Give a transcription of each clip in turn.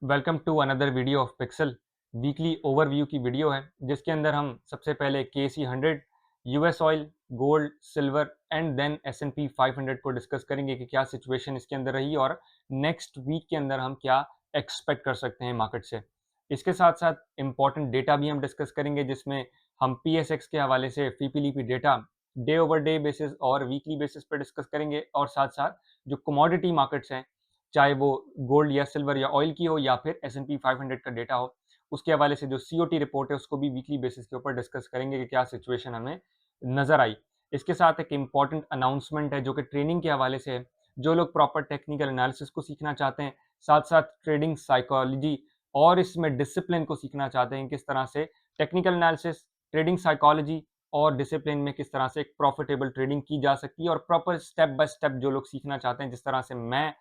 Welcome to another video of Pixel. Weekly overview की video है जिसके अंदर हम सबसे पहले KC 100, US oil, gold, silver and then S&P 500 को डिस्कस करेंगे कि क्या सिचुएशन इसके अंदर रही और नेक्स्ट वीक के अंदर हम क्या एक्सपेक्ट कर सकते हैं मार्केट से। इसके साथ साथ इंपॉर्टेंट डेटा भी हम डिस्कस करेंगे जिसमें हम PSX के हवाले से FIPI LIPI data day over day basis और वीकली बेसिस पर डिस्कस करेंगे और साथ साथ जो कमोडिटी मार्केट्स हैं, चाहे वो गोल्ड या सिल्वर या ऑयल की हो या फिर S&P 500 का डेटा हो, उसके हवाले से जो COT रिपोर्ट है उसको भी वीकली बेसिस के ऊपर डिस्कस करेंगे कि क्या सिचुएशन हमें नजर आई। इसके साथ एक इम्पॉर्टेंट अनाउंसमेंट है जो कि ट्रेनिंग के हवाले से है। जो लोग प्रॉपर टेक्निकल एनालिसिस को सीखना चाहते हैं, साथ साथ ट्रेडिंग साइकोलॉजी और इसमें डिसिप्लिन को सीखना चाहते हैं, किस तरह से टेक्निकल एनालिसिस, ट्रेडिंग साइकोलॉजी और डिसिप्लिन में किस तरह से एक प्रॉफिटेबल ट्रेडिंग की जा सकती है और प्रॉपर स्टेप बाय स्टेप जो लोग सीखना चाहते हैं, जिस तरह से मैं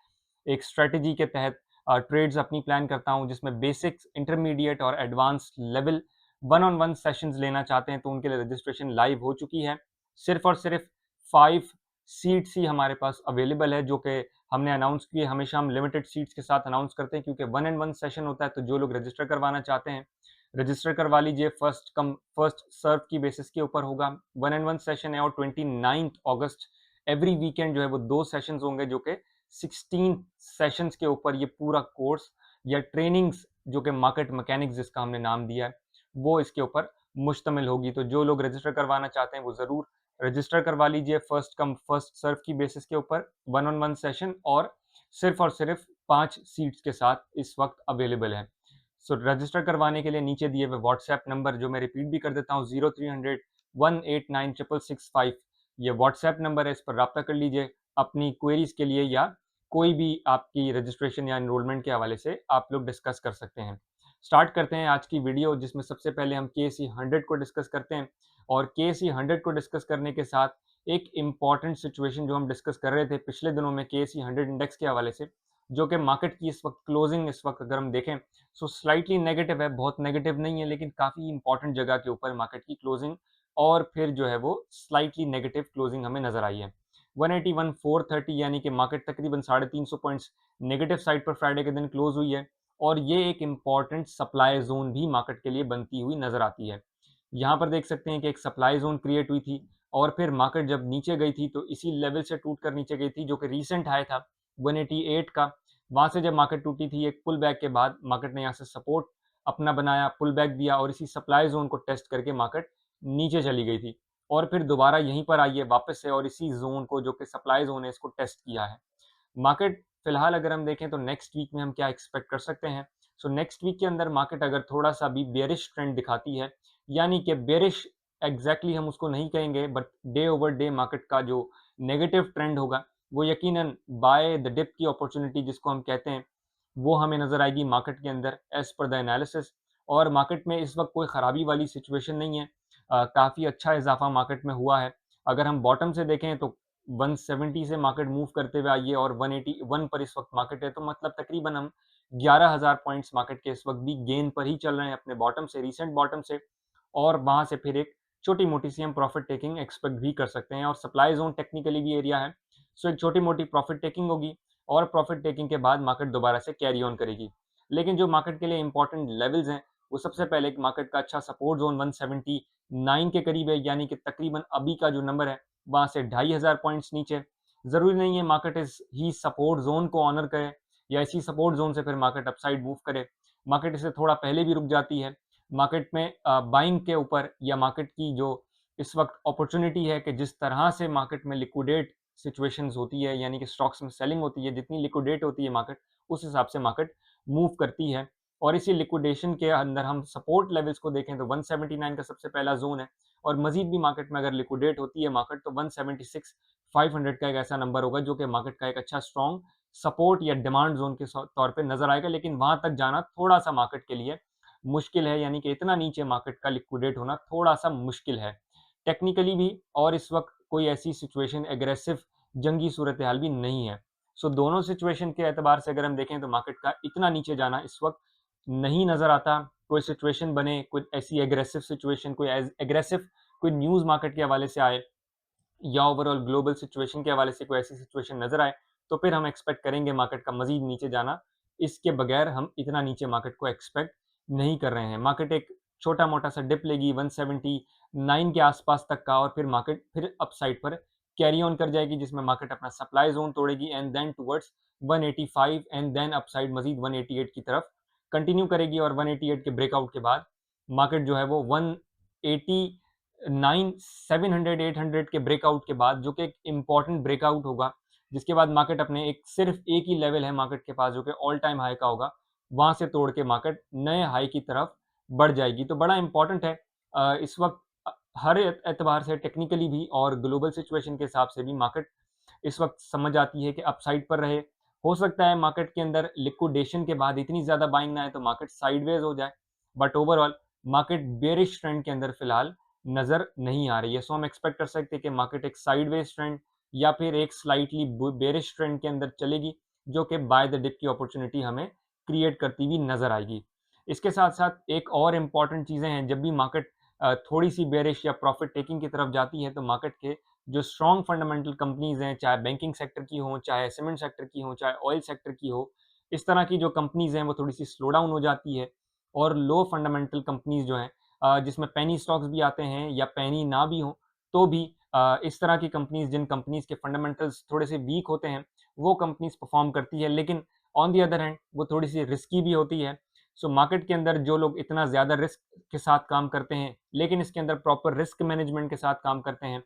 एक स्ट्रेटेजी के तहत ट्रेड्स अपनी प्लान करता हूं जिसमें बेसिक्स, इंटरमीडिएट और advance level one on one sessions लेना चाहते हैं तो उनके लिए रजिस्ट्रेशन लाइव हो चुकी है। सिर्फ और सिर्फ 5 सीट्स ही हमारे पास अवेलेबल है जो कि हमने अनाउंस किए। हमेशा हम लिमिटेड सीट्स के साथ अनाउंस करते हैं क्योंकि वन एंड वन सेशन होता है, तो जो लोग रजिस्टर करवाना चाहते हैं रजिस्टर करवा लीजिए। फर्स्ट कम फर्स्ट सर्व की बेसिस के ऊपर होगा। वन एंड वन सेशन है और 29 अगस्त एवरी वीकेंड जो है वो 2 सेशंस होंगे जो कि 16 सेशंस के ऊपर ये पूरा कोर्स या ट्रेनिंग्स जो कि मार्केट मैकेनिक्स जिसका हमने नाम दिया है वो इसके ऊपर मुश्तमिल होगी। तो जो लोग रजिस्टर करवाना चाहते हैं वो ज़रूर रजिस्टर करवा लीजिए फर्स्ट कम फर्स्ट सर्व की बेसिस के ऊपर। वन ऑन वन सेशन और सिर्फ 5 सीट्स के साथ इस वक्त अवेलेबल है। सो रजिस्टर करवाने के लिए नीचे दिए हुए व्हाट्सएप नंबर जो मैं रिपीट भी कर देता हूँ, 0300 189 666 ये व्हाट्सएप नंबर है, इस पर रब्ता कर लीजिए अपनी क्वेरीज के लिए या कोई भी आपकी रजिस्ट्रेशन या एनरोलमेंट के हवाले से आप लोग डिस्कस कर सकते हैं। स्टार्ट करते हैं आज की वीडियो जिसमें सबसे पहले हम KC 100 को डिस्कस करते हैं और KC 100 को डिस्कस करने के साथ एक इम्पॉर्टेंट सिचुएशन जो हम डिस्कस कर रहे थे पिछले दिनों में KC 100 इंडेक्स के हवाले से, जो कि मार्केट की इस वक्त क्लोजिंग इस वक्त अगर हम देखें सो स्लाइटली नेगेटिव है, बहुत नेगेटिव नहीं है लेकिन काफ़ी इंपॉर्टेंट जगह के ऊपर मार्केट की क्लोजिंग और फिर जो है वो स्लाइटली नेगेटिव क्लोजिंग हमें नजर आई है। 181,430 यानी कि मार्केट तकरीबन 350 पॉइंट्स नेगेटिव साइड पर फ्राइडे के दिन क्लोज हुई है और ये एक इम्पॉर्टेंट सप्लाई जोन भी मार्केट के लिए बनती हुई नजर आती है। यहाँ पर देख सकते हैं कि एक सप्लाई जोन क्रिएट हुई थी और फिर मार्केट जब नीचे गई थी तो इसी लेवल से टूट कर नीचे गई थी जो कि रीसेंट हाई था 188 का। वहां से जब मार्केट टूटी थी एक पुल बैक के बाद मार्केट ने यहाँ से सपोर्ट अपना बनाया, पुल बैक दिया और इसी सप्लाई जोन को टेस्ट करके मार्केट नीचे चली गई थी और फिर दोबारा यहीं पर आई है वापस से और इसी जोन को जो कि सप्लाई जोन है इसको टेस्ट किया है। मार्केट फिलहाल अगर हम देखें तो नेक्स्ट वीक में हम क्या एक्सपेक्ट कर सकते हैं। सो नेक्स्ट वीक के अंदर मार्केट अगर थोड़ा सा भी बेरिश ट्रेंड दिखाती है, यानी कि बेरिश एग्जैक्टली हम उसको नहीं कहेंगे but day over day market का जो नेगेटिव ट्रेंड होगा वो यकीनन बाय द डिप की अपॉर्चुनिटी जिसको हम कहते हैं वो हमें नजर आएगी मार्केट के अंदर एज पर द एनालिसिस। और मार्केट में इस वक्त कोई खराबी वाली सिचुएशन नहीं है, काफ़ी अच्छा इजाफा मार्केट में हुआ है। अगर हम बॉटम से देखें तो 170 से मार्केट मूव करते हुए आई है और 181 पर इस वक्त मार्केट है, तो मतलब तकरीबन हम 11,000 पॉइंट्स मार्केट के इस वक्त भी गेन पर ही चल रहे हैं अपने बॉटम से, रीसेंट बॉटम से। और वहां से फिर एक छोटी मोटी सी हम प्रॉफिट टेकिंग एक्सपेक्ट भी कर सकते हैं और सप्लाई जोन टेक्निकली भी एरिया है। सो एक छोटी मोटी प्रॉफिट टेकिंग होगी और प्रॉफिट टेकिंग के बाद मार्केट दोबारा से कैरी ऑन करेगी। लेकिन जो मार्केट के लिए इंपॉर्टेंट लेवल्स हैं वो सबसे पहले एक मार्केट का अच्छा सपोर्ट जोन 179 के करीब है, यानी कि तकरीबन अभी का जो नंबर है वहां से 2,500 पॉइंट्स नीचे। जरूरी नहीं है मार्केट इस ही सपोर्ट जोन को ऑनर करे या इसी सपोर्ट जोन से फिर मार्केट अपसाइड मूव करे। मार्केट इससे थोड़ा पहले भी रुक जाती है। मार्केट में बाइंग के ऊपर या मार्केट की जो इस वक्त अपॉर्चुनिटी है कि जिस तरह से मार्केट में लिक्विडेट सिचुएशंस होती है, यानी कि स्टॉक्स में सेलिंग होती है, जितनी लिक्विडेट होती है मार्केट उस हिसाब से मार्केट मूव करती है। और इसी लिक्विडेशन के अंदर हम सपोर्ट लेवल्स को देखें तो 179 का सबसे पहला जोन है और मजीद भी मार्केट में अगर लिक्विडेट होती है मार्केट तो 176 500 का एक ऐसा नंबर होगा जो कि मार्केट का एक अच्छा स्ट्रॉन्ग सपोर्ट या डिमांड जोन के तौर पे नजर आएगा। लेकिन वहां तक जाना थोड़ा सा मार्केट के लिए मुश्किल है, यानी कि इतना नीचे मार्केट का लिक्विडेट होना थोड़ा सा मुश्किल है टेक्निकली भी, और इस वक्त कोई ऐसी सिचुएशन एग्रेसिव जंगी सूरत हाल भी नहीं है। सो दोनों सिचुएशन के एतबार से अगर हम देखें तो मार्केट का इतना नीचे जाना इस वक्त नहीं नजर आता। कोई सिचुएशन बने, कोई ऐसी एग्रेसिव सिचुएशन, कोई एग्रेसिव कोई न्यूज मार्केट के हवाले से आए या ओवरऑल ग्लोबल सिचुएशन के हवाले से कोई ऐसी सिचुएशन नजर आए तो फिर हम एक्सपेक्ट करेंगे मार्केट का मजीद नीचे जाना इसके बगैर हम इतना नीचे मार्केट को एक्सपेक्ट नहीं कर रहे हैं। मार्केट एक छोटा-मोटा सा डिप लेगी 179 के आसपास तक का और फिर मार्केट फिर अपसाइड पर कैरी ऑन कर जाएगी, जिसमें मार्केट अपना सप्लाई ज़ोन तोड़ेगी and then towards 185 and then upside मज़ीद 188 की तरफ कंटिन्यू करेगी और 188 के ब्रेकआउट के बाद मार्केट जो है वो 189 700 800 के ब्रेकआउट के बाद, जो कि एक इम्पॉर्टेंट ब्रेकआउट होगा, जिसके बाद मार्केट अपने एक सिर्फ एक ही लेवल है मार्केट के पास जो कि ऑल टाइम हाई का होगा, वहां से तोड़ के मार्केट नए हाई की तरफ बढ़ जाएगी। तो बड़ा इंपॉर्टेंट है इस वक्त हर एतबार से टेक्निकली भी और ग्लोबल सिचुएशन के हिसाब से भी मार्केट इस वक्त समझ आती है कि अपसाइड पर रहे। हो सकता है मार्केट के अंदर लिक्विडेशन के बाद इतनी ज़्यादा बाइंग ना आए तो मार्केट साइडवेज हो जाए, but overall market bearish trend के अंदर फिलहाल नज़र नहीं आ रही है। सो हम एक्सपेक्ट कर सकते हैं कि मार्केट एक साइडवेज ट्रेंड या फिर एक स्लाइटली बेरिश ट्रेंड के अंदर चलेगी, जो कि बाय द डिप की अपॉर्चुनिटी हमें क्रिएट करती हुई नज़र आएगी। इसके साथ-साथ एक और इम्पॉर्टेंट चीज़ें हैं, जब भी मार्केट थोड़ी-सी बेरिश या प्रॉफिट टेकिंग की तरफ जाती है, तो मार्केट के जो स्ट्रॉन्ग फंडामेंटल कंपनीज़ हैं, चाहे बैंकिंग सेक्टर की हों, चाहे सीमेंट सेक्टर की हों, चाहे ऑयल सेक्टर की हो, इस तरह की जो कंपनीज़ हैं, वो थोड़ी-सी स्लो डाउन हो जाती है और लो फंडामेंटल कंपनीज़ जो हैं जिसमें पेनी स्टॉक्स भी आते हैं या पेनी ना भी हों, तो भी इस तरह की कंपनीज़, जिन कंपनीज़ के फंडामेंटल्स थोड़े-से वीक होते हैं, वो कंपनीज़ परफ़ॉर्म करती है। लेकिन ऑन द अदर हैंड वो थोड़ी-सी रिस्की भी होती है। सो मार्केट के अंदर जो लोग इतना ज़्यादा रिस्क के साथ काम करते हैं, लेकिन इसके अंदर प्रॉपर रिस्क मैनेजमेंट के साथ काम करते हैं,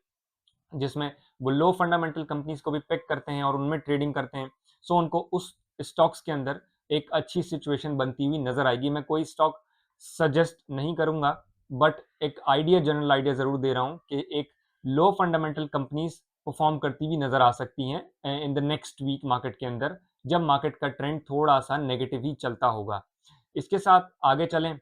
जिसमें वो लो फंडामेंटल कंपनीज़ को भी पिक करते हैं और उनमें ट्रेडिंग करते हैं। सो उनको उस स्टॉक्स के अंदर एक अच्छी सिचुएशन बनती हुई नज़र आएगी। मैं कोई स्टॉक सजेस्ट नहीं करूँगा, बट एक आइडिया, जनरल आइडिया ज़रूर दे रहा हूँ कि एक लो फंडामेंटल कंपनीज़ परफ़ॉर्म करती हुई नज़र आ सकती हैं in the next week market के अंदर, जब मार्केट का ट्रेंड थोड़ा-सा नेगेटिव ही चलता होगा। इसके साथ आगे चलें,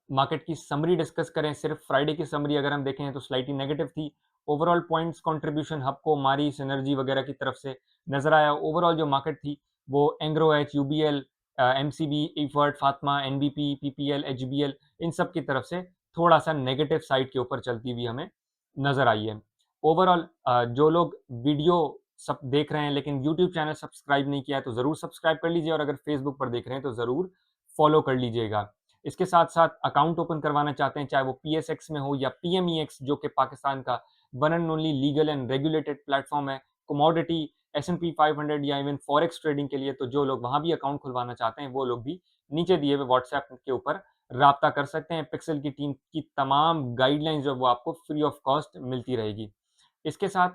मार्केट की समरी डिस्कस करें। सिर्फ फ्राइडे की समरी अगर हम देखें तो स्लाइटली नेगेटिव थी। ओवरऑल पॉइंट्स कंट्रीब्यूशन हबको, मारिस, एनर्जी वगैरह की तरफ से नज़र आया। ओवरऑल जो मार्केट थी वो Engro H, UBL, MCB, EFERT, Fatima, NBP, PPL, HBL, इन सब की तरफ से थोड़ा-सा नेगेटिव साइड के ऊपर चलती हुई हमें नज़र आई है। ओवरऑल जो लोग वीडियो सब देख रहे हैं लेकिन यूट्यूब चैनल सब्सक्राइब नहीं किया है, तो ज़रूर सब्सक्राइब कर लीजिए और अगर फेसबुक पर देख रहे हैं तो ज़रूर फॉलो कर लीजिएगा। इसके साथ-साथ अकाउंट ओपन करवाना चाहते हैं, चाहे वो पीएसएक्स में हो या पीएमईएक्स, जो कि पाकिस्तान का one and only legal and regulated platform है, कमोडिटी, एस-एंड-पी 500 या इवन फॉरेक्स ट्रेडिंग के लिए, तो जो लोग वहाँ भी अकाउंट खुलवाना चाहते हैं, वो लोग भी नीचे दिए हुए व्हाट्सऐप के ऊपर राब्ता कर सकते हैं। पिक्सल की टीम की तमाम गाइडलाइंस जो है वो आपको फ्री ऑफ कॉस्ट मिलती रहेगी। इसके साथ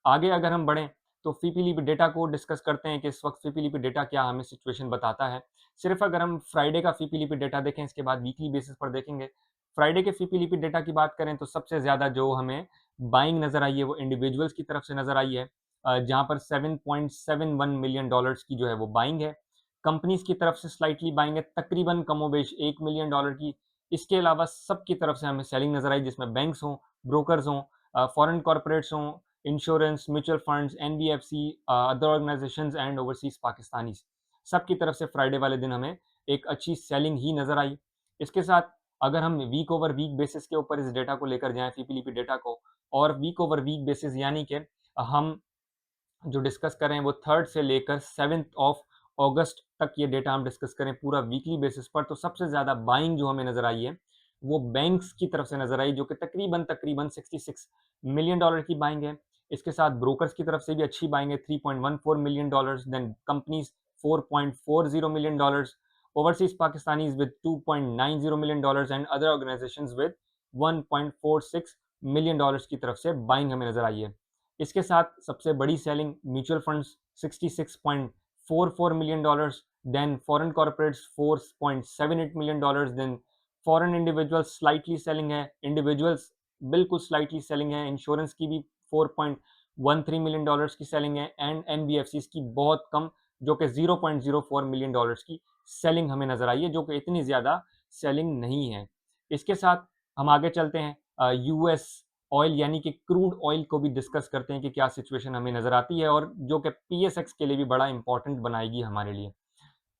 आगे अगर हम बढ़ें, तो फीपीलीपी डेटा को डिस्कस करते हैं कि इस वक्त फीपीलीपी डेटा क्या हमें सिचुएशन बताता है। सिर्फ अगर हम फ्राइडे का फीपीलीपी डेटा देखें, इसके बाद वीकली बेसिस पर देखेंगे। फ्राइडे के फीपीलीपी डेटा की बात करें तो सबसे ज़्यादा जो हमें बाइंग नज़र आई है वो इंडिविजुअल्स की तरफ से नज़र आई है, जहाँ पर 7.71 मिलियन डॉलर्स की जो है वो बाइंग है। कंपनीज़ की तरफ से स्लाइटली बाइंग है, तकरीबन कमोबेश 1 मिलियन डॉलर की। इसके अलावा सबकी तरफ से हमें सेलिंग नज़र आई, जिसमें बैंक्स हों, ब्रोकर्स हों, फॉरेन कॉर्पोरेट्स हों, insurance, mutual funds, NBFC, other organisations and overseas Pakistanis, सबकी तरफ से फ्राइडे वाले दिन हमें एक अच्छी सेलिंग ही नज़र आई। इसके साथ अगर हम वीक ओवर वीक बेसिस के ऊपर इस डेटा को लेकर जाएँ, फीपीलीपी डेटा को, और वीक ओवर वीक बेसिस यानी कि हम जो डिस्कस कर रहे हैं वो 3 से लेकर 7 ऑफ अगस्त तक ये डेटा हम डिस्कस करें पूरा वीकली बेसिस पर, तो सबसे ज़्यादा बाइंग जो हमें नज़र आई है, वो बैंक्स की तरफ से नज़र आई, जो कि तकरीबन 66 मिलियन डॉलर की बाइंग है। इसके साथ ब्रोकर्स की तरफ से भी अच्छी बाइंग है, 3.14 million dollars, then companies 4.40 million dollars, overseas Pakistanis with 2.90 million dollars and other organisations with 1.46 million dollars की तरफ से बाइंग हमें नज़र आई है। इसके साथ सबसे बड़ी selling mutual funds 66.44 million dollars, then foreign corporates 4.78 million dollars, then foreign individuals slightly selling है, इंडिविजुअल्स बिल्कुल स्लाइटली सेलिंग है, इंश्योरेंस की भी 4.13 मिलियन डॉलर्स की सेलिंग है एंड एनबीएफसीज की बहुत कम, जो कि 0.04 मिलियन डॉलर्स की सेलिंग हमें नजर आई है, जो कि इतनी ज़्यादा सेलिंग नहीं है। इसके साथ हम आगे चलते हैं, यूएस ऑयल यानी कि क्रूड ऑयल को भी डिस्कस करते हैं कि क्या सिचुएशन हमें नज़र आती है, और जो कि पीएसएक्स के लिए भी बड़ा इंपॉर्टेंट बनाएगी हमारे लिए।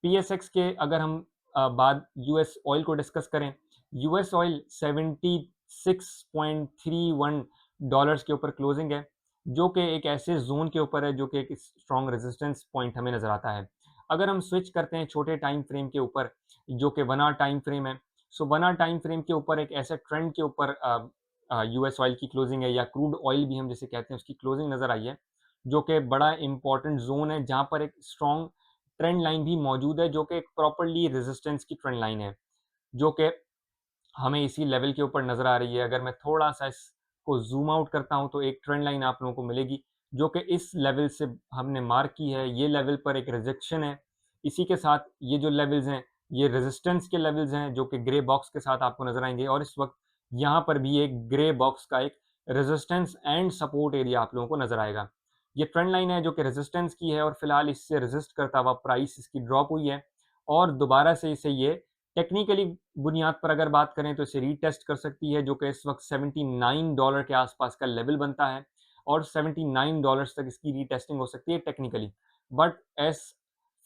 पीएसएक्स के अगर हम बाद यूएस ऑयल को डिस्कस करें, यूएस ऑयल 76.31 डॉलर्स के ऊपर क्लोजिंग है, जो कि एक ऐसे जोन के ऊपर है जो कि एक स्ट्रॉन्ग रेजिस्टेंस पॉइंट हमें नज़र आता है। अगर हम स्विच करते हैं छोटे टाइम फ्रेम के ऊपर, जो कि 1 आवर टाइम फ्रेम है, सो 1 आवर टाइम फ्रेम के ऊपर एक ऐसे ट्रेंड के ऊपर यूएस ऑयल की क्लोजिंग है, या क्रूड ऑयल भी हम जिसे कहते हैं उसकी क्लोजिंग नज़र आई है, जो कि बड़ा इंपॉर्टेंट ज़ोन है, जहाँ पर एक स्ट्रॉन्ग ट्रेंड लाइन भी मौजूद है, जो कि एक प्रॉपर्ली रेजिस्टेंस की ट्रेंड लाइन है, जो कि हमें इसी लेवल के ऊपर नज़र आ रही है। अगर मैं थोड़ा-सा इसको ज़ूम आउट करता हूँ, तो एक ट्रेंड लाइन आप लोगों को मिलेगी, जो कि इस लेवल से हमने मार्क की है। ये लेवल पर एक रिजेक्शन है। इसी के साथ ये जो लेवल्स हैं, ये रेजिस्टेंस के लेवल्स हैं, जो कि ग्रे बॉक्स के साथ आपको नज़र आएँगे, और इस वक़्त यहाँ पर भी एक ग्रे बॉक्स का एक रेजिस्टेंस एंड सपोर्ट एरिया आप लोगों को नज़र आएगा। ये ट्रेंड लाइन है, जो कि रेजिस्टेंस की है, और फिलहाल इससे रेजिस्ट करता हुआ प्राइस इसकी ड्रॉप हुई है, और दोबारा से इसे ये टेक्निकली बुनियाद पर अगर बात करें तो इसे रीटेस्ट कर सकती है, जो कि इस वक्त $79 के आसपास का लेवल बनता है, और $79 तक इसकी रीटेस्टिंग हो सकती है technically. But as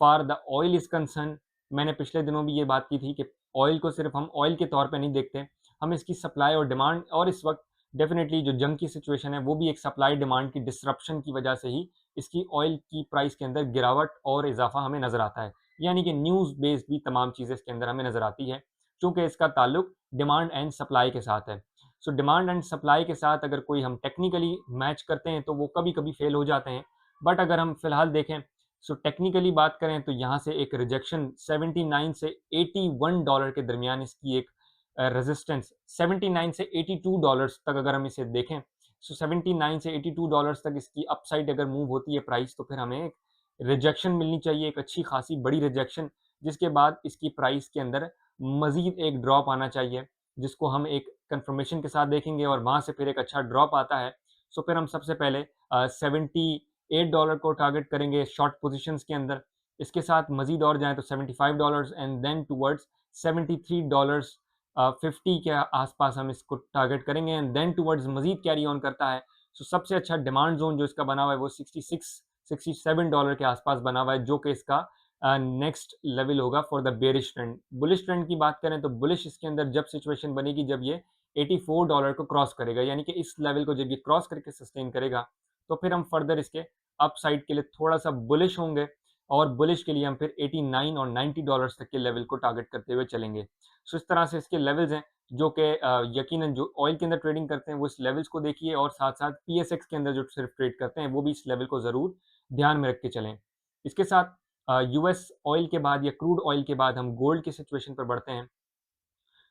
far the oil is concern, मैंने पिछले दिनों भी ये बात की थी कि ऑयल को सिर्फ हम ऑयल के तौर पे नहीं देखते, हम इसकी सप्लाई और डिमांड, और इस वक्त डेफिनेटली जो जंग की सिचुएशन है वो भी एक सप्लाई डिमांड की डिसरप्शन की वजह से ही इसकी ऑयल की प्राइस के अंदर गिरावट और इजाफा हमें नजर आता है। यानी कि न्यूज़ बेस्ड भी तमाम चीज़ें इसके अंदर हमें नज़र आती है, चूँकि इसका ताल्लुक डिमांड एंड सप्लाई के साथ है। सो डिमांड एंड सप्लाई के साथ अगर कोई हम टेक्निकली मैच करते हैं, तो वो कभी-कभी फेल हो जाते हैं। बट अगर हम फिलहाल देखें, सो टेक्निकली बात करें, तो यहाँ से एक रिजेक्शन 79 से $81 के दरमियान इसकी एक रेजिस्टेंस, 79 से $82 तक अगर हम इसे देखें, सो 79 से $82 तक इसकी अपसाइड अगर मूव होती है प्राइस, तो फिर हमें एक रिजेक्शन मिलनी चाहिए, एक अच्छी खासी बड़ी रिजेक्शन, जिसके बाद इसकी प्राइस के अंदर मज़ीद एक ड्रॉप आना चाहिए, जिसको हम एक कन्फर्मेशन के साथ देखेंगे, और वहाँ से फिर एक अच्छा ड्रॉप आता है। सो फिर हम सबसे पहले $78 को टारगेट करेंगे शॉर्ट पोज़ीशंस के अंदर। इसके साथ मज़ीद और जाएँ तो $75 एंड देन टुवर्ड्स $73 50 के आस-पास हम इसको टारगेट करेंगे, एंड देन टुवर्ड्स मज़ीद कैरी ऑन करता है। सो सबसे अच्छा डिमांड ज़ोन जो इसका बना हुआ है वो 67 के आसपास बना हुआ है, जो कि इसका नेक्स्ट लेवल होगा for the bearish trend. Bullish trend की बात करें, तो बुलिश इसके अंदर जब सिचुएशन बनेगी, जब ये $84 को क्रॉस करेगा, यानी कि इस लेवल को जब ये क्रॉस करके सस्टेन करेगा, तो फिर हम फर्दर इसके अपसाइड के लिए थोड़ा सा बुलिश होंगे, और बुलिश के लिए हम फिर 89 और $90 तक के लेवल को टारगेट करते हुए चलेंगे। सो इस तरह से इसके लेवल्स हैं, जो कि यकीनन जो ऑयल के अंदर ट्रेडिंग करते हैं वो इस लेवल्स को देखिए, और साथ साथ पीएसएक्स के अंदर जो सिर्फ ट्रेड करते हैं वो भी इस लेवल को ज़रूर ध्यान में रख के चलें। इसके साथ यूएस ऑयल के बाद या क्रूड ऑयल के बाद हम गोल्ड की सिचुएशन पर बढ़ते हैं।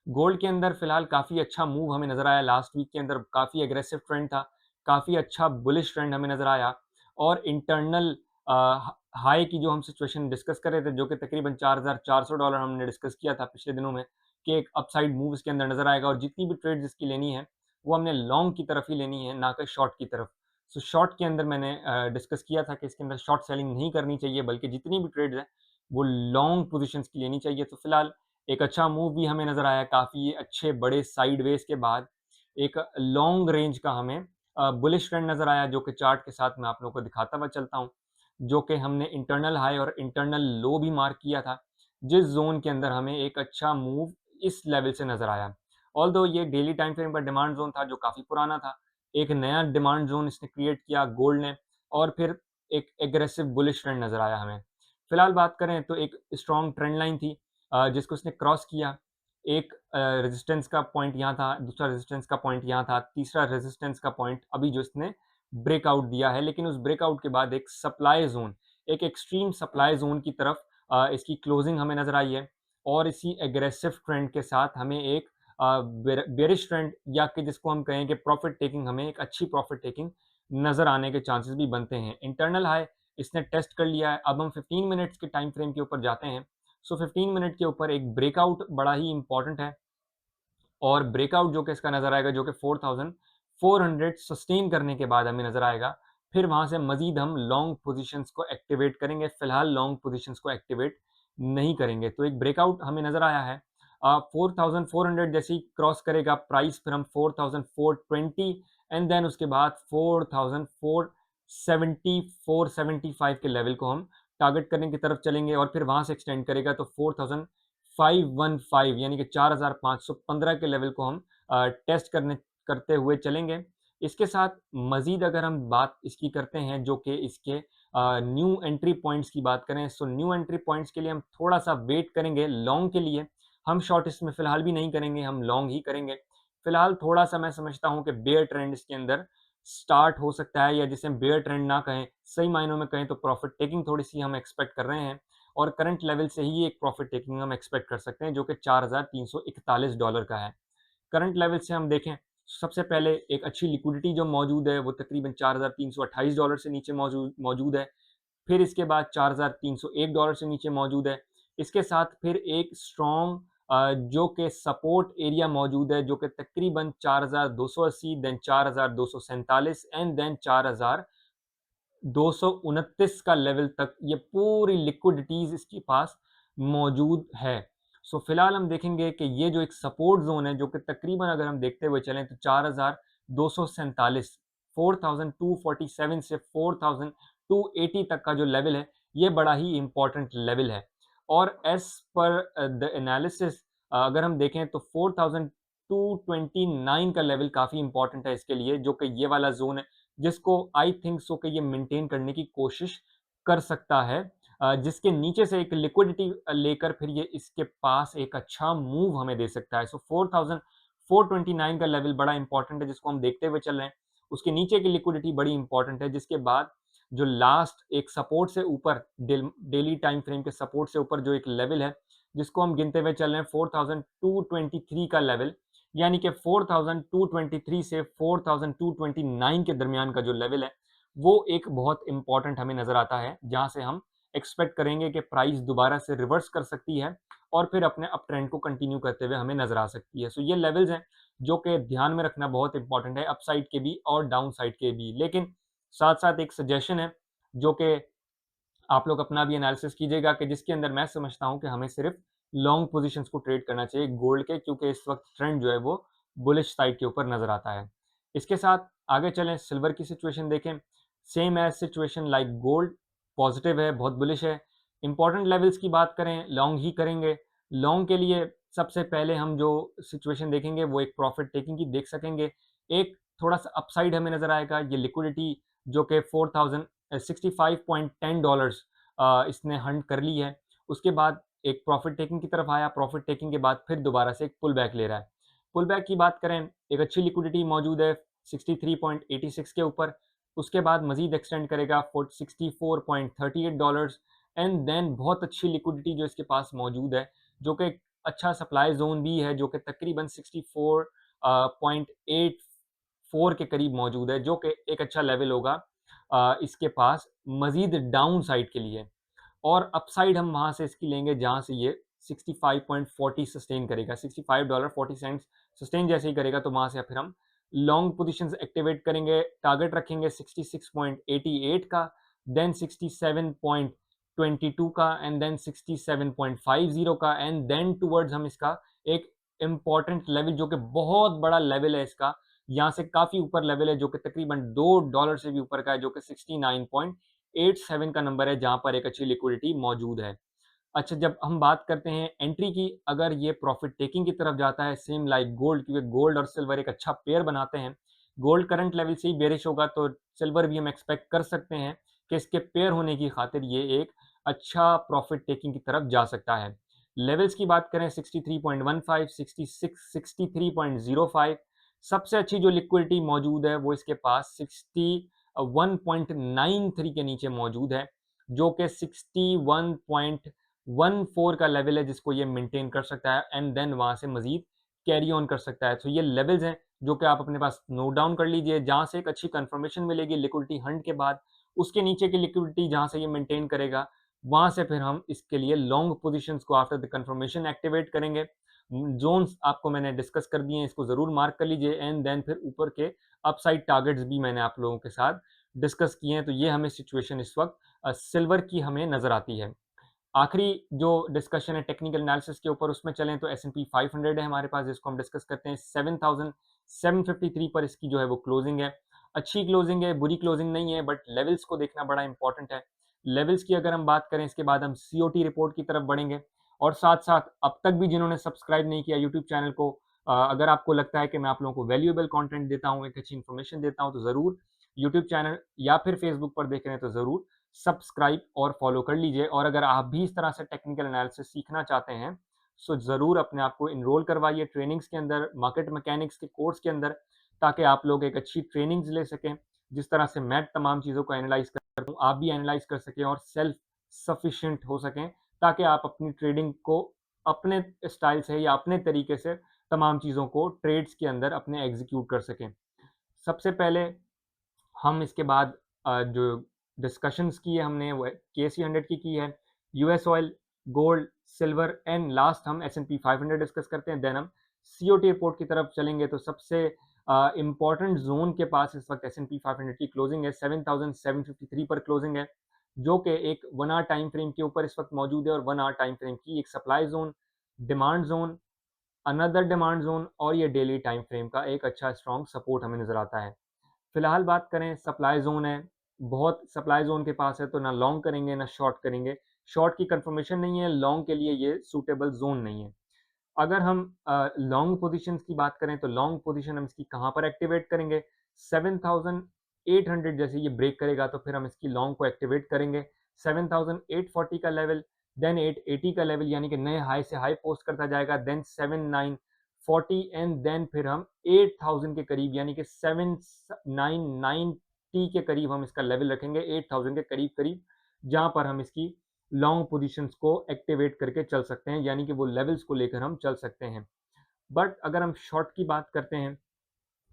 गोल्ड के अंदर फिलहाल काफ़ी अच्छा मूव हमें नज़र आया, लास्ट वीक के अंदर काफ़ी एग्रेसिव ट्रेंड था, काफ़ी अच्छा बुलिश ट्रेंड हमें नज़र आया, और इंटरनल हाई की जो हम सिचुएशन डिस्कस कर रहे थे, जो कि तकरीबन $4,400 हमने डिस्कस किया था पिछले दिनों में, कि एक अपसाइड मूव इसके अंदर नज़र आएगा, और जितनी भी ट्रेड्स इसकी लेनी है वो हमने लॉन्ग की तरफ ही लेनी है, ना कि शॉर्ट की तरफ। सो शॉर्ट के अंदर मैंने डिस्कस किया था कि इसके अंदर शॉर्ट सेलिंग नहीं करनी चाहिए, बल्कि जितनी भी ट्रेड्स हैं वो लॉन्ग पोजीशंस की लेनी चाहिए। तो फिलहाल एक अच्छा मूव भी हमें नज़र आया, काफ़ी अच्छे बड़े साइडवेज के बाद एक लॉन्ग रेंज का हमें बुलिश ट्रेंड नज़र आया, जो कि चार्ट के साथ मैं आप लोगों को दिखाता हुआ चलता हूँ, जो कि हमने इंटरनल हाई और इंटरनल लो भी मार्क किया था, जिस ज़ोन के अंदर हमें एक अच्छा मूव इस लेवल से नज़र आया। ऑल्दो ये डेली टाइम फ्रेम का डिमांड ज़ोन था, जो काफ़ी पुराना था, एक नया डिमांड ज़ोन इसने क्रिएट किया गोल्ड ने, और फिर एक एग्रेसिव बुलिश ट्रेंड नज़र आया हमें। फिलहाल बात करें तो एक स्ट्रॉन्ग ट्रेंड लाइन थी, जिसको उसने क्रॉस किया। एक रेजिस्टेंस का पॉइंट यहाँ था, दूसरा रेजिस्टेंस का पॉइंट यहाँ था, तीसरा रेजिस्टेंस का पॉइंट अभी जो इसने ब्रेकआउट दिया है, लेकिन उस ब्रेकआउट के बाद एक सप्लाई ज़ोन, एक एक्सट्रीम सप्लाई ज़ोन की तरफ इसकी क्लोजिंग हमें नज़र आई है, और इसी एग्रेसिव ट्रेंड के साथ हमें एक बेरिश ट्रेंड, या कि जिसको हम कहें कि प्रॉफिट टेकिंग, हमें एक अच्छी प्रॉफिट टेकिंग नज़र आने के चांसेस भी बनते हैं। इंटरनल हाई इसने टेस्ट कर लिया है, अब हम 15 मिनट्स के टाइम फ्रेम के ऊपर जाते हैं। सो 15 मिनट के ऊपर एक ब्रेकआउट बड़ा ही इंपॉर्टेंट है, और ब्रेकआउट जो कि इसका नज़र आएगा, जो कि 4400 सस्टेन करने के बाद हमें नज़र आएगा। फिर वहाँ से मज़ीद हम लॉन्ग पोजीशंस को एक्टिवेट करेंगे, फिलहाल लॉन्ग पोजीशंस को एक्टिवेट नहीं करेंगे। तो एक ब्रेकआउट हमें नज़र आया है। 4400 जैसे ही क्रॉस करेगा प्राइस, फिर हम 4420 एंड देन उसके बाद 4470 475 के लेवल को हम टारगेट करने की तरफ चलेंगे, और फिर वहाँ से एक्सटेंड करेगा तो 4515 यानी कि 4515 के लेवल को हम टेस्ट करते हुए चलेंगे। इसके साथ मज़ीद अगर हम बात इसकी करते हैं जो कि इसके न्यू एंट्री पॉइंट्स की बात करें, सो न्यू एंट्री पॉइंट्स के लिए हम थोड़ा-सा वेट करेंगे लॉन्ग के लिए। हम शॉर्ट इसमें फ़िलहाल भी नहीं करेंगे, हम लॉन्ग ही करेंगे। फ़िलहाल थोड़ा-सा मैं समझता हूँ कि बेयर ट्रेंड इसके अंदर स्टार्ट हो सकता है, या जिसे हम बेयर ट्रेंड ना कहें, सही मायनों में कहें तो प्रॉफ़िट टेकिंग थोड़ी-सी हम एक्सपेक्ट कर रहे हैं, और करंट लेवल से ही एक प्रॉफ़िट टेकिंग हम एक्सपेक्ट कर सकते हैं जो कि $4,341 का है। करंट लेवल से हम देखें, सबसे पहले एक अच्छी लिक्विडिटी जो मौजूद है वो तकरीबन $4,328 से नीचे मौजूद मौजूद है। फिर इसके बाद $4,301 से नीचे मौजूद है। इसके साथ फिर एक स्ट्रॉन्ग जो कि सपोर्ट एरिया मौजूद है जो कि तकरीबन 4,280, देन 4,247 एंड देन 4,229 का लेवल तक ये पूरी लिक्विडिटीज़ इसके पास मौजूद है। सो फिलहाल हम देखेंगे कि ये जो एक सपोर्ट ज़ोन है जो कि तकरीबन अगर हम देखते हुए चलें तो 4,247, 4,247 से 4,280 तक का जो लेवल है, ये बड़ा ही इम्पोर्टेंट लेवल है। और एज़ पर द एनालिसिस अगर हम देखें तो 4,229 का लेवल काफ़ी इम्पोर्टेंट है इसके लिए, जो कि ये वाला ज़ोन है, जिसको आई थिंक सो कि ये मेंटेन करने की कोशिश कर सकता है। जिसके नीचे से एक लिक्विडिटी लेकर फिर ये इसके पास एक अच्छा मूव हमें दे सकता है। सो 4,429 का लेवल बड़ा इंपॉर्टेंट है जिसको हम देखते हुए चल रहे हैं। उसके नीचे की लिक्विडिटी बड़ी इंपॉर्टेंट है, जिसके बाद जो लास्ट एक सपोर्ट से ऊपर डेली टाइम फ्रेम के सपोर्ट से ऊपर जो एक लेवल है, जिसको हम गिनते हुए चल रहे हैं 4,223 का लेवल, यानी कि 4,223 से 4,229 के दरमियान का जो लेवल है, वो एक बहुत इंपॉर्टेंट हमें नज़र आता है, जहाँ से हम एक्सपेक्ट करेंगे कि प्राइस दोबारा से रिवर्स कर सकती है और फिर अपने अप ट्रेंड को कंटिन्यू करते हुए हमें नज़र आ सकती है। सो ये लेवल्स हैं जो कि ध्यान में रखना बहुत इंपॉर्टेंट है, अपसाइड के भी और डाउन साइड के भी। लेकिन साथ-साथ एक सजेशन है जो कि आप लोग अपना भी एनालिसिस कीजिएगा, कि जिसके अंदर मैं समझता हूँ कि हमें सिर्फ लॉन्ग पोजीशंस को ट्रेड करना चाहिए गोल्ड के, क्योंकि इस वक्त ट्रेंड जो है वो बुलिश साइड के ऊपर नजर आता है। इसके साथ आगे चलें, सिल्वर की सिचुएशन देखें। Same as situation like gold, positive है, बहुत बुलिश है। इंपॉर्टेंट लेवल्स की बात करें, लॉन्ग ही करेंगे। लॉन्ग के लिए सबसे पहले हम जो सिचुएशन देखेंगे वो एक प्रॉफिट टेकिंग की देख सकेंगे। एक थोड़ा सा अपसाइड हमें नजर आएगा, ये लिक्विडिटी जो कि 4,065.10 डॉलर्स इसने हंट कर ली है। उसके बाद एक प्रॉफिट टेकिंग की तरफ आया, प्रॉफिट टेकिंग के बाद फिर दोबारा से एक पुल बैक ले रहा है। पुल बैक की बात करें, एक अच्छी लिक्विडिटी मौजूद है 63.86 के ऊपर। उसके बाद मजीद एक्सटेंड करेगा 64.38 डॉलर्स, एंड देन बहुत अच्छी लिक्विडिटी जो इसके पास मौजूद है, जो कि अच्छा सप्लाई जोन भी है, जो कि तकरीबन 64.84 के करीब मौजूद है, जो कि एक अच्छा लेवल होगा इसके पास मजीद डाउन साइड के लिए। और अपसाइड हम वहाँ से इसकी लेंगे जहाँ से ये 65.40 सस्टेन करेगा, $65.40 सस्टेन जैसे ही करेगा तो वहाँ से फिर हम लॉन्ग पोजीशंस एक्टिवेट करेंगे। टारगेट रखेंगे 66.88 का, देन 67.22 का, एंड देन 67.50 का, एंड देन टुवर्ड्स हम इसका एक इम्पॉर्टेंट लेवल जो कि बहुत बड़ा लेवल है इसका, यहाँ से काफ़ी ऊपर लेवल है जो कि तकरीबन $2 से भी ऊपर का है, जो कि 69.87 का नंबर है, जहाँ पर एक अच्छी लिक्विडिटी मौजूद है। अच्छा, जब हम बात करते हैं एंट्री की, अगर ये प्रॉफिट टेकिंग की तरफ जाता है सेम लाइक गोल्ड, क्योंकि गोल्ड और सिल्वर एक अच्छा पेयर बनाते हैं। गोल्ड करंट लेवल से ही बेरिश होगा तो सिल्वर भी हम एक्सपेक्ट कर सकते हैं कि इसके पेयर होने की खातिर ये एक अच्छा प्रॉफिट टेकिंग की तरफ जा सकता है। लेवल्स की बात करें 63.15, 66, 63.05। सबसे अच्छी जो लिक्विडिटी मौजूद है वो इसके पास 61.93 के नीचे मौजूद है, जो कि 61.14 का लेवल है, जिसको ये मेंटेन कर सकता है एंड देन वहाँ से मज़ीद कैरी ऑन कर सकता है। तो ये लेवल्स हैं जो कि आप अपने पास नोट डाउन कर लीजिए, जहाँ से एक अच्छी कंफर्मेशन मिलेगी लिक्विडिटी हंट के बाद। उसके नीचे की लिक्विडिटी जहाँ से ये मेंटेन करेगा, वहाँ से फिर हम इसके लिए लॉन्ग पोजीशंस को आफ्टर द कंफर्मेशन एक्टिवेट करेंगे। जोन्स आपको मैंने डिस्कस कर दिए हैं, इसको ज़रूर मार्क कर लीजिए, एंड देन फिर ऊपर के अपसाइड टारगेट्स भी मैंने आप लोगों के साथ डिस्कस किए हैं। तो ये हमें सिचुएशन इस वक्त सिल्वर की हमें नज़र आती है। आखिरी जो डिस्कशन है टेक्निकल एनालिसिस के ऊपर, उसमें चलें तो S&P 500 है हमारे पास, जिसको हम डिस्कस करते हैं। 7,753 पर इसकी जो है वो क्लोजिंग है। अच्छी क्लोजिंग है, बुरी क्लोजिंग नहीं है, बट लेवल्स को देखना बड़ा इंपॉर्टेंट है। लेवल्स की अगर हम बात करें, इसके बाद हम COT रिपोर्ट की तरफ बढ़ेंगे, और साथ साथ अब तक भी जिन्होंने सब्सक्राइब नहीं किया यूट्यूब चैनल को, अगर आपको लगता है कि मैं आप लोगों को वैल्यूएबल कंटेंट देता हूँ, एक अच्छी इन्फॉर्मेशन देता हूँ, तो ज़रूर यूट्यूब चैनल या फिर फेसबुक पर देख रहे हैं तो ज़रूर सब्सक्राइब और फॉलो कर लीजिए। और अगर आप भी इस तरह से टेक्निकल एनालिसिस सीखना चाहते हैं, सो ज़रूर अपने आप को एनरोल करवाइए ट्रेनिंग्स के अंदर, मार्केट मैकेनिक्स के कोर्स के अंदर, ताकि आप लोग एक अच्छी ट्रेनिंग्स ले सकें। जिस तरह से मैं तमाम चीज़ों को एनालाइज़ करता हूँ, आप भी एनालाइज़ कर सकें और सेल्फ सफिशिएंट हो सकें, ताकि आप अपनी ट्रेडिंग को अपने स्टाइल से या अपने तरीके से तमाम चीज़ों को ट्रेड्स के अंदर अपने एग्जीक्यूट कर सकें। सबसे पहले हम इसके बाद जो डिस्कशंस की है हमने वो केसी 100 की है, US oil, gold, silver and last हम एस&पी 500 डिस्कस करते हैं। देन हम सीओटी रिपोर्ट की तरफ चलेंगे। तो सबसे इम्पोर्टेंट जोन के पास इस वक्त एस&पी 500 की क्लोजिंग है, 7753 पर क्लोजिंग है, जो कि एक 1 आवर टाइम फ्रेम के ऊपर इस वक्त मौजूद है और 1 आवर टाइम फ्रेम की एक supply zone, demand zone, another demand zone और ये डेली टाइम फ्रेम का एक अच्छा स्ट्रॉन्ग सपोर्ट हमें नजर आता है। फिलहाल बात करें, सप्लाई जोन है, बहुत सप्लाई जोन के पास है, तो ना लॉन्ग करेंगे ना शॉर्ट करेंगे। शॉर्ट की कंफर्मेशन नहीं है, लॉन्ग के लिए ये सूटेबल जोन नहीं है। अगर हम लॉन्ग पोजीशंस की बात करें तो लॉन्ग पोजीशन हम इसकी कहाँ पर एक्टिवेट करेंगे? 7800 जैसे ये ब्रेक करेगा तो फिर हम इसकी लॉन्ग को एक्टिवेट करेंगे। 7840 का लेवल, देन 880 का लेवल, यानी कि नए हाई से हाई पोस्ट करता जाएगा, देन 7940 एंड देन फिर हम 8000 के करीब, यानी कि 7990 के करीब हम इसका लेवल रखेंगे, 8000 के करीब करीब, जहां पर हम इसकी लॉन्ग पोजीशंस को एक्टिवेट करके चल सकते हैं, यानी कि वो लेवल्स को लेकर हम चल सकते हैं। बट अगर हम शॉर्ट की बात करते हैं,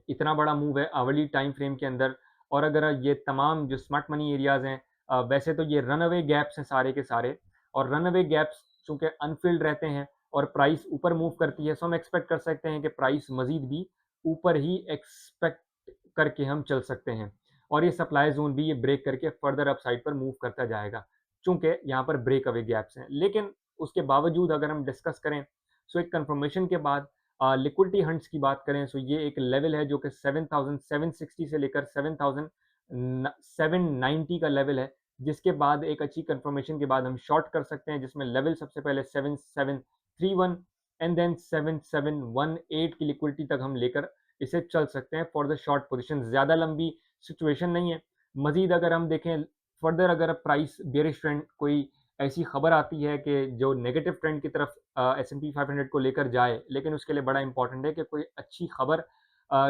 इतना बड़ा मूव है आवरली टाइम फ्रेम के अंदर, और अगर ये तमाम जो स्मार्ट मनी एरियाज हैं, वैसे तो ये रन अवे गैप्स हैं सारे के सारे, और रन अवे गैप्स चूंकि अनफिल्ड रहते हैं और प्राइस ऊपर मूव करती है, सो हम एक्सपेक्ट कर सकते हैं कि प्राइस मजीद भी ऊपर ही एक्सपेक्ट करके हम चल सकते हैं, और ये सप्लाई जोन भी ये ब्रेक करके फर्दर अपसाइड पर मूव करता जाएगा, चूंकि यहाँ पर ब्रेक अवे गैप्स हैं। लेकिन उसके बावजूद अगर हम डिस्कस करें, सो एक कंफर्मेशन के बाद लिक्विडिटी हंट्स की बात करें, सो ये एक लेवल है जो कि 7760 से लेकर 7790 का लेवल है, जिसके बाद एक अच्छी कंफर्मेशन के बाद हम शॉर्ट कर सकते हैं, जिसमें लेवल सबसे पहले 7731 एंड देन 7718 की लिक्विडिटी तक हम लेकर इसे चल सकते हैं फॉर द शॉर्ट पोजिशन। ज़्यादा लंबी सिचुएशन नहीं है। मजीद अगर हम देखें फर्दर, अगर प्राइस बेरिश ट्रेंड कोई ऐसी खबर आती है कि जो नेगेटिव ट्रेंड की तरफ S&P 500 को लेकर जाए, लेकिन उसके लिए बड़ा इंपॉर्टेंट है कि कोई अच्छी खबर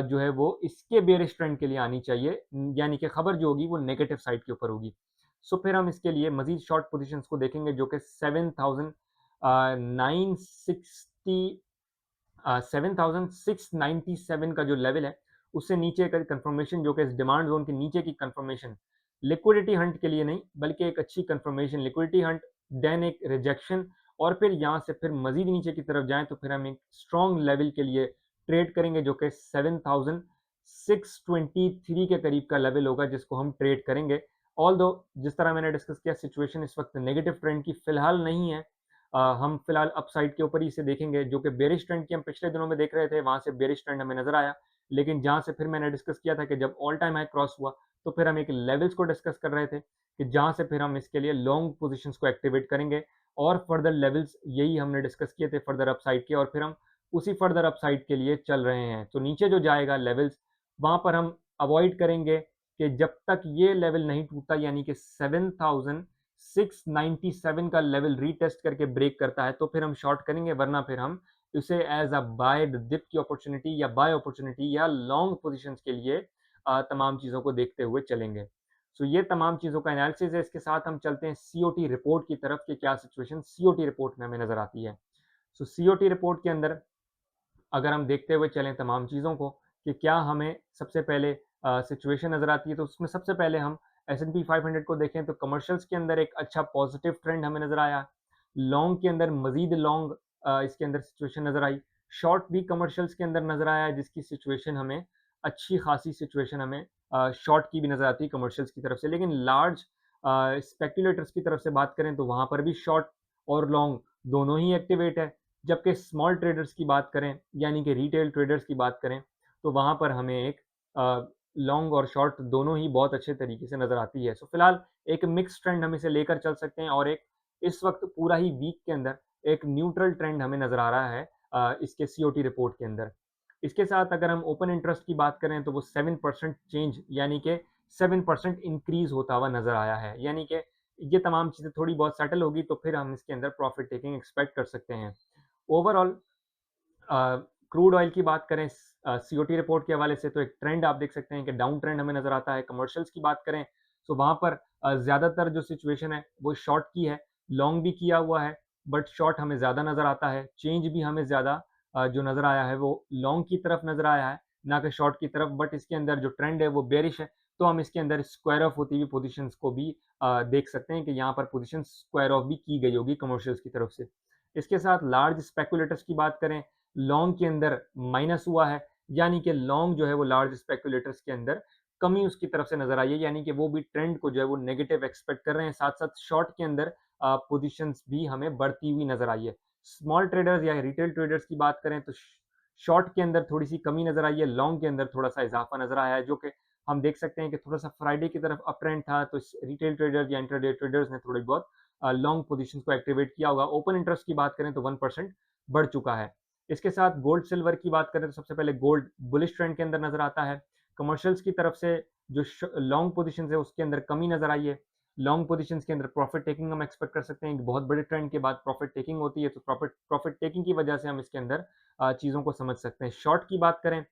जो है वो इसके बेरिश ट्रेंड के लिए आनी चाहिए, यानी कि खबर जो होगी वो नेगेटिव साइड के ऊपर होगी। सो फिर हम इसके लिए मजीद शॉर्ट पोजीशंस को देखेंगे, जो कि 7960 7697 का जो लेवल है, उससे नीचे का कंफर्मेशन, जो कि इस डिमांड जोन के नीचे की कंफर्मेशन, लिक्विडिटी हंट के लिए नहीं बल्कि एक अच्छी कंफर्मेशन, लिक्विडिटी हंट, देन एक रिजेक्शन, और फिर यहाँ से फिर मजीद नीचे की तरफ जाएं तो फिर हम एक स्ट्रॉन्ग लेवल के लिए ट्रेड करेंगे, जो कि 7623 के करीब का लेवल होगा, जिसको हम ट्रेड करेंगे। ऑल दो, जिस तरह मैंने डिस्कस किया, सिचुएशन इस वक्त नेगेटिव ट्रेंड की फिलहाल नहीं है। हम फिलहाल अपसाइड के ऊपर ही इसे देखेंगे, जो कि बेरिश ट्रेंड की हम पिछले दिनों में देख रहे थे, वहां से बेरिश ट्रेंड हमें नजर आया, लेकिन जहां से फिर मैंने डिस्कस किया था कि जब ऑल टाइम हाई क्रॉस हुआ, तो फिर हम एक लेवल्स को डिस्कस कर रहे थे कि जहां से फिर हम इसके लिए लॉन्ग पोजीशंस को एक्टिवेट करेंगे, और फर्दर लेवल्स यही हमने डिस्कस किए थे फर्दर अपसाइड के, और फिर हम उसी फर्दर अपसाइड के लिए चल रहे हैं। तो नीचे जो जाएगा लेवल्स, वहां पर हम अवॉइड करेंगे कि जब तक ये लेवल नहीं टूटता, यानी कि 7697 का लेवल रीटेस्ट करके ब्रेक करता है, तो फिर हम शॉर्ट करेंगे, वरना फिर हम इसे एज अ बाय डिप की अपॉर्चुनिटी या बाय अपॉर्चुनिटी या लॉन्ग पोजीशंस के लिए तमाम चीज़ों को देखते हुए चलेंगे। सो ये तमाम चीज़ों का एनालिसिस है। इसके साथ हम चलते हैं सीओटी रिपोर्ट की तरफ कि क्या सिचुएशन सीओटी रिपोर्ट में हमें नजर आती है। सो सीओटी रिपोर्ट के अंदर अगर हम देखते हुए चलें तमाम चीज़ों को कि क्या हमें सबसे पहले सिचुएशन नज़र आती है, तो उसमें सबसे पहले हम S&P 500 को देखें तो कमर्शियल्स के अंदर एक अच्छा पॉजिटिव ट्रेंड हमें नज़र आया। लॉन्ग के अंदर मजीद लॉन्ग इसके अंदर सिचुएशन नज़र आई। शॉर्ट भी कमर्शियल्स के अंदर नज़र आया, जिसकी सिचुएशन हमें अच्छी खासी सिचुएशन हमें शॉर्ट की भी नज़र आती है कमर्शियल्स की तरफ से। लेकिन लार्ज स्पेक्यूलेटर्स की तरफ से बात करें तो वहाँ पर भी शॉर्ट और लॉन्ग दोनों ही एक्टिवेट है। जबकि स्मॉल ट्रेडर्स की बात करें, यानी कि रिटेल ट्रेडर्स की बात करें, तो वहाँ पर हमें एक लॉन्ग और शॉर्ट दोनों ही बहुत अच्छे तरीके से नज़र आती है। सो फिलहाल एक मिक्स ट्रेंड हम इसे लेकर चल सकते हैं, और एक इस वक्त पूरा ही वीक के अंदर एक न्यूट्रल ट्रेंड हमें नज़र आ रहा है इसके सीओटी रिपोर्ट के अंदर। इसके साथ अगर हम ओपन इंटरेस्ट की बात करें तो वो 7% चेंज यानी कि 7% इंक्रीज़ होता हुआ नज़र आया है। यानी कि ये तमाम चीज़ें थोड़ी बहुत सेटल होगी तो फिर हम इसके अंदर प्रॉफ़िट टेकिंग एक्सपेक्ट कर सकते हैं। ओवरऑल क्रूड ऑयल की बात करें सीओटी रिपोर्ट के हवाले से तो एक ट्रेंड आप देख सकते हैं कि डाउन ट्रेंड हमें नज़र आता है। कमर्शियल्स की बात करें तो वहाँ पर ज़्यादातर जो सिचुएशन है वो शॉर्ट की है, लॉन्ग भी किया हुआ है बट शॉर्ट हमें ज़्यादा नज़र आता है। चेंज भी हमें ज़्यादा जो नज़र आया है वो लॉन्ग की तरफ नज़र आया है, ना कि शॉर्ट की तरफ। बट इसके अंदर जो ट्रेंड है वो बेयरिश है, तो हम इसके अंदर स्क्वायर ऑफ होती हुई पोज़ीशंस को भी देख सकते हैं कि यहाँ पर पोज़ीशन स्क्वायर ऑफ भी की गई होगी कमर्शियल्स की तरफ से। इसके साथ लार्ज स्पेकुलेटर्स की बात करें, लॉन्ग के अंदर माइनस हुआ है, यानी कि लॉन्ग जो है वो लार्ज स्पेकुलेटर्स के अंदर कमी उसकी तरफ से नज़र आई है, यानी कि वो भी ट्रेंड को जो है वो नेगेटिव एक्सपेक्ट कर रहे हैं। साथ-साथ शॉर्ट के अंदर पोज़ीशंस भी हमें बढ़ती हुई नज़र आई है। स्मॉल ट्रेडर्स या रिटेल ट्रेडर्स की बात करें तो शॉर्ट के अंदर थोड़ी-सी कमी नज़र आई है, लॉन्ग के अंदर थोड़ा-सा इज़ाफ़ा नज़र आया है, जो कि हम देख सकते हैं कि थोड़ा-सा फ्राइडे की तरफ अप ट्रेंड था, तो रिटेल ट्रेडर्स या इंट्राडे ट्रेडर्स ने थोड़ी बहुत लॉन्ग पोज़ीशंस को एक्टिवेट किया होगा। ओपन इंटरेस्ट की बात करें तो 1% बढ़ चुका है। इसके साथ गोल्ड सिल्वर की बात करें तो सबसे पहले गोल्ड बुलिश ट्रेंड के अंदर नज़र आता है। कमर्शियल्स की तरफ से जो लॉन्ग पोज़ीशंस है उसके अंदर कमी नज़र आई है। लॉन्ग पोज़ीशंस के अंदर प्रॉफ़िट टेकिंग हम एक्सपेक्ट कर सकते हैं। एक बहुत बड़े ट्रेंड के बाद प्रॉफ़िट टेकिंग होती है, तो प्रॉफ़िट टेकिंग की वजह से हम इसके अंदर चीज़ों को समझ सकते हैं। शॉर्ट की बात करें,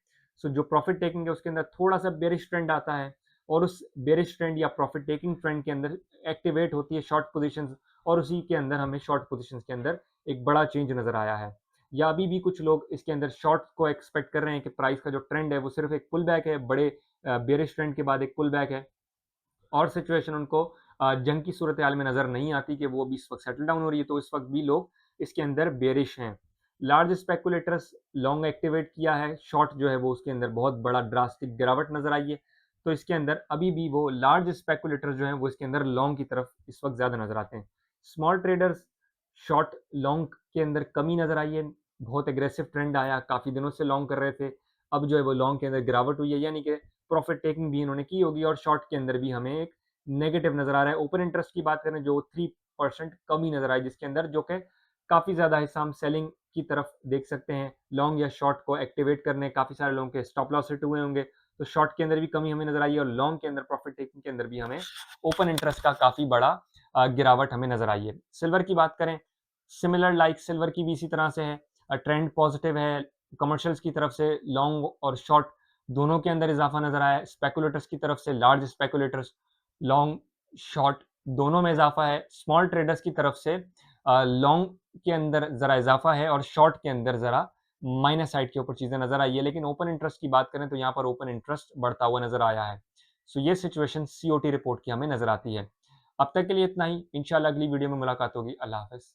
सो जो प्रॉफ़िट टेकिंग है उसके अंदर थोड़ा-सा बेयरिश ट्रेंड आता है और उस बेयरिश ट्रेंड या प्रॉफ़िट टेकिंग ट्रेंड के अंदर एक्टिवेट होती है शॉर्ट पोज़ीशंस और उसी के अंदर हमें शॉर्ट पोज़ीशंस के अंदर एक बड़ा चेंज नज़र आया है। या अभी भी कुछ लोग इसके अंदर शॉर्ट को एक्सपेक्ट कर रहे हैं कि प्राइस का जो ट्रेंड है वो सिर्फ़ एक पुल बैक है, बड़े बेयरिश ट्रेंड के बाद एक पुल बैक है। और सिचुएशन उनको जंग की सूरत-हाल में नज़र नहीं आती कि वो अभी इस वक़्त सेटल डाउन हो रही है, तो इस वक़्त भी लोग इसके अंदर बेयरिश हैं। लार्ज स्पेकुलेटर्स लॉन्ग एक्टिवेट किया है, शॉर्ट जो है वो उसके अंदर बहुत बड़ा ड्रास्टिक गिरावट नज़र आई है। तो इसके अंदर अभी भी वो लार्ज स्पेकुलेटर्स जो हैं वो इसके अंदर लॉन्ग की तरफ इस वक़्त ज़्यादा नज़र आते हैं। स्मॉल ट्रेडर्स शॉर्ट लॉन्ग के अंदर कमी नज़र आई है, बहुत एग्रेसिव ट्रेंड आया, काफ़ी दिनों से लॉन्ग कर रहे थे, अब जो है वो लॉन्ग के अंदर गिरावट हुई है, यानी कि प्रॉफ़िट टेकिंग भी इन्होंने की होगी और शॉर्ट के अंदर भी हमें एक नेगेटिव नज़र आ रहा है। ओपन इंटरेस्ट की बात करें जो 3% कमी नज़र आई जिसके अंदर, जो कि काफ़ी ज़्यादा हिस्सा हम सेलिंग की तरफ देख सकते हैं। लॉन्ग या शॉर्ट को एक्टिवेट करने काफ़ी सारे लोगों के स्टॉप लॉस हिट हुए होंगे, तो शॉर्ट के अंदर भी कमी हमें नज़र आई है और लॉन्ग के अंदर प्रॉफ़िट टेकिंग के अंदर भी हमें ओपन इंटरेस्ट का काफ़ी बड़ा गिरावट हमें नज़र आई है। सिल्वर की बात करें, सिमिलर लाइक सिल्वर की भी इसी तरह से है, ट्रेंड पॉज़िटिव है, कमर्शियल्स की तरफ से लॉन्ग और शॉर्ट दोनों के अंदर इज़ाफ़ा नज़र आया है। स्पेकुलेटर्स की तरफ से लार्ज स्पेकुलेटर्स लॉन्ग, शॉर्ट दोनों में इज़ाफ़ा है। स्मॉल ट्रेडर्स की तरफ से लॉन्ग के अंदर ज़रा इज़ाफ़ा है और शॉर्ट के अंदर ज़रा माइनस साइड के ऊपर चीज़ें नज़र आई है। लेकिन ओपन इंटरेस्ट की बात करें तो यहाँ पर ओपन इंटरेस्ट बढ़ता हुआ नज़र आया है। सो ये सिचुएशन सीओटी रिपोर्ट की हमें नज़र आती है। अब तक के लिए इतना ही। इंशाल्लाह अगली वीडियो में मुलाकात होगी। अल्लाह हाफ़िज़।